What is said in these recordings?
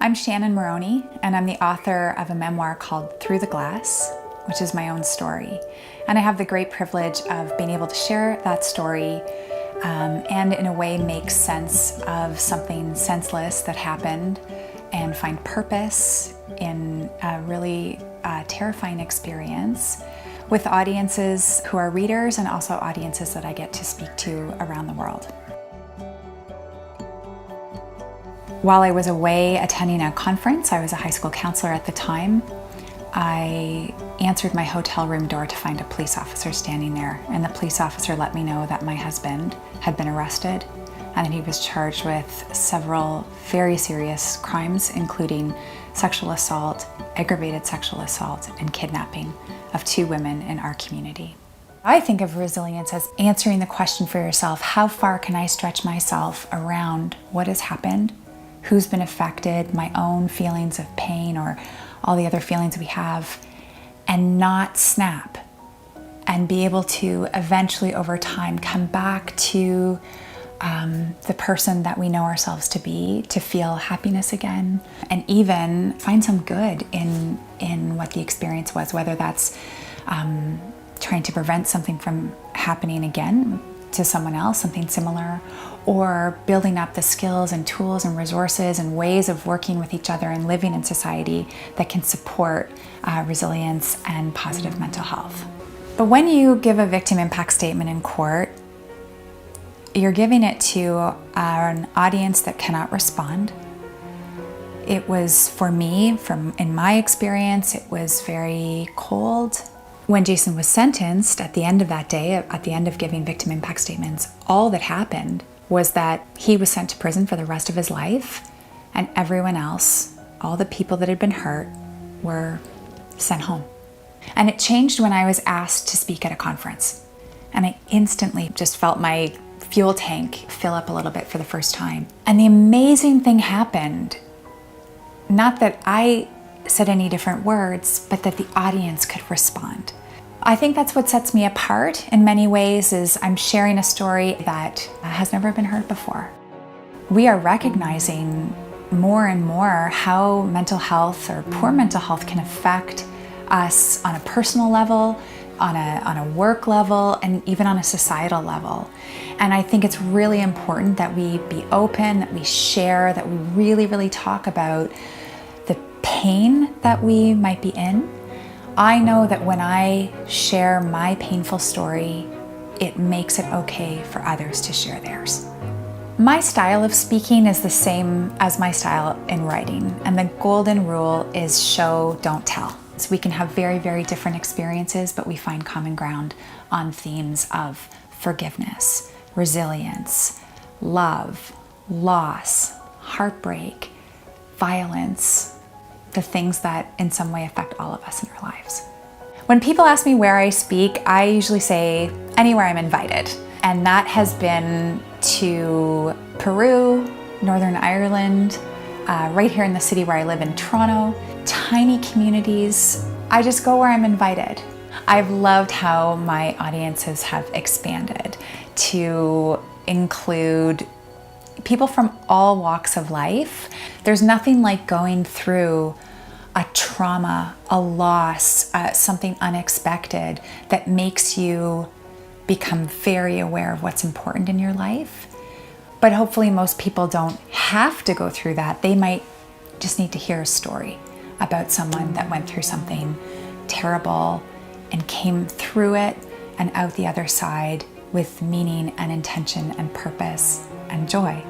I'm Shannon Moroney, and I'm the author of a memoir called Through the Glass, which is my own story. And I have the great privilege of being able to share that story and in a way make sense of something senseless that happened and find purpose in a really terrifying experience with audiences who are readers and also audiences that I get to speak to around the world. While I was away attending a conference, I was a high school counselor at the time, I answered my hotel room door to find a police officer standing there, and the police officer let me know that my husband had been arrested and that he was charged with several very serious crimes, including sexual assault, aggravated sexual assault, and kidnapping of 2 women in our community. I think of resilience as answering the question for yourself, how far can I stretch myself around what has happened, who's been affected, my own feelings of pain or all the other feelings we have, and not snap, and be able to eventually over time come back to the person that we know ourselves to be, to feel happiness again, and even find some good in what the experience was, whether that's trying to prevent something from happening again to someone else, something similar, or building up the skills and tools and resources and ways of working with each other and living in society that can support resilience and positive mental health. But when you give a victim impact statement in court, you're giving it to an audience that cannot respond. It was, for me, in my experience, it was very cold. When Jason was sentenced at the end of that day, at the end of giving victim impact statements, all that happened was that he was sent to prison for the rest of his life, and everyone else, all the people that had been hurt, were sent home. And it changed when I was asked to speak at a conference. And I instantly just felt my fuel tank fill up a little bit for the first time. And the amazing thing happened, not that I said any different words, but that the audience could respond. I think that's what sets me apart in many ways, is I'm sharing a story that has never been heard before. We are recognizing more and more how mental health or poor mental health can affect us on a personal level, on a work level, and even on a societal level. And I think it's really important that we be open, that we share, that we really, really talk about the pain that we might be in. I know that when I share my painful story, it makes it okay for others to share theirs. My style of speaking is the same as my style in writing, and the golden rule is show, don't tell. So we can have very, very different experiences, but we find common ground on themes of forgiveness, resilience, love, loss, heartbreak, violence, the things that in some way affect all of us in our lives. When people ask me where I speak, I usually say anywhere I'm invited. And that has been to Peru, Northern Ireland, right here in the city where I live in Toronto, tiny communities. I just go where I'm invited. I've loved how my audiences have expanded to include people from all walks of life. There's nothing like going through a trauma, a loss, something unexpected that makes you become very aware of what's important in your life. But hopefully most people don't have to go through that. They might just need to hear a story about someone that went through something terrible and came through it and out the other side with meaning and intention and purpose and joy.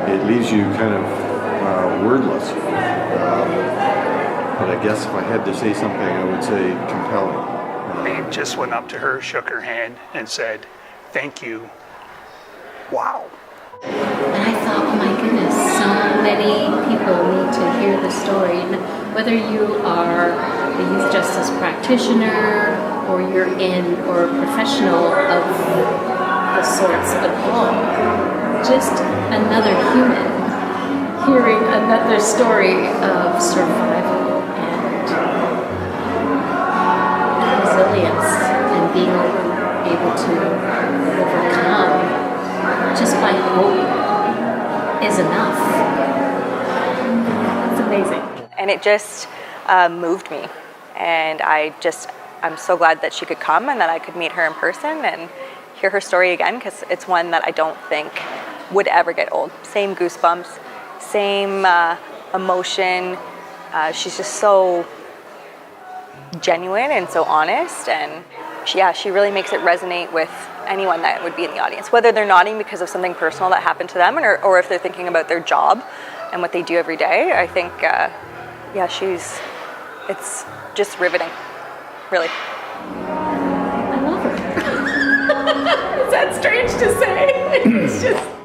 It leaves you kind of wordless. But I guess if I had to say something, I would say compelling. I just went up to her, shook her hand, and said, "Thank you. Wow." And I thought, oh my goodness, so many people need to hear the story. And whether you are a youth justice practitioner or you're in or a professional of the sorts at all, just another human hearing another story of survival able to overcome just by hope is enough. It's amazing. And it just moved me. And I'm so glad that she could come and that I could meet her in person and hear her story again, because it's one that I don't think would ever get old. Same goosebumps, same emotion. She's just so genuine and so honest, and she really makes it resonate with anyone that would be in the audience, whether they're nodding because of something personal that happened to them, or if they're thinking about their job and what they do every day. I think, it's just riveting, really. I love her. Is that strange to say? It's just